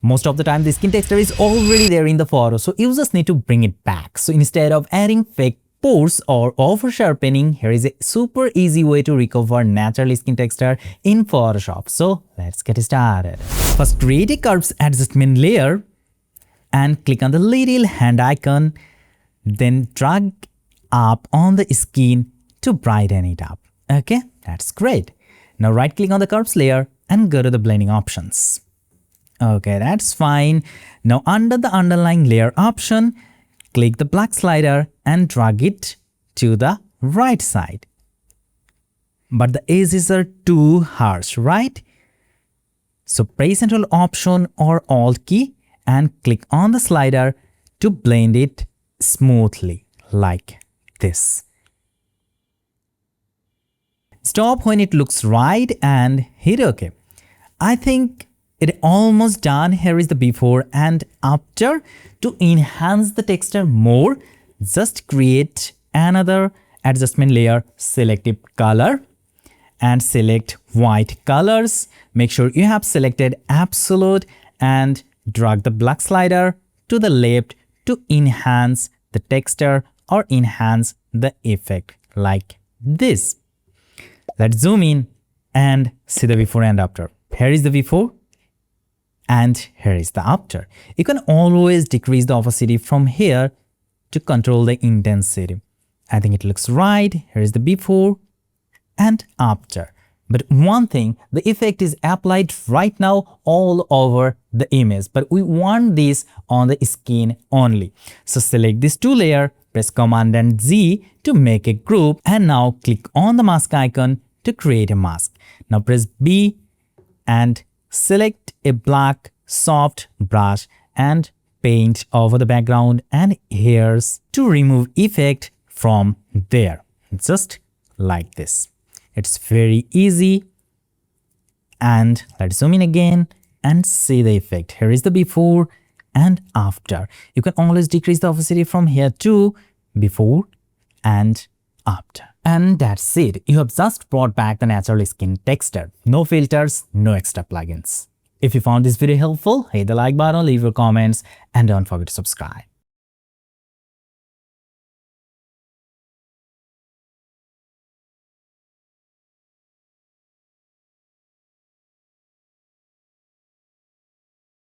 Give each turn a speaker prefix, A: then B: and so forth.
A: Most of the time the skin texture is already there in the photo, so users need to bring it back. So instead of adding fake pores or over sharpening, here is a super easy way to recover natural skin texture in Photoshop. So let's get started. First, create a curves adjustment layer and click on the little hand icon, then drag up on the skin to brighten it up. Okay, that's great. Now right click on the curves layer and go to the blending options. Okay, that's fine. Now under the underlying layer option, click the black slider and drag it to the right side. But the edges are too harsh, right? So press Ctrl Option or Alt key and click on the slider to blend it smoothly like this. Stop when it looks right and hit OK. I think it almost done. Here is the before and after. To enhance the texture more, just create another adjustment layer, selective color and select white colors. Make sure you have selected absolute and drag the black slider to the left to enhance the texture or enhance the effect like this. Let's zoom in and see the before and after. Here is the before and here is the after. You can always decrease the opacity from here to control the intensity. I think it looks right. Here is the before and after. But one thing, the effect is applied right now all over the image, but we want this on the skin only. So select these two layers, press Command and Z to make a group, and now click on the mask icon to create a mask. Now press B and select a black soft brush and paint over the background and hairs to remove effect from there, just like this. It's very easy. And let's zoom in again and see the effect. Here is the before and after. You can always decrease the opacity from here to before and after. And that's it. You have just brought back the natural skin texture. No filters, no extra plugins. If you found this video helpful, hit the like button, leave your comments, and don't forget to subscribe.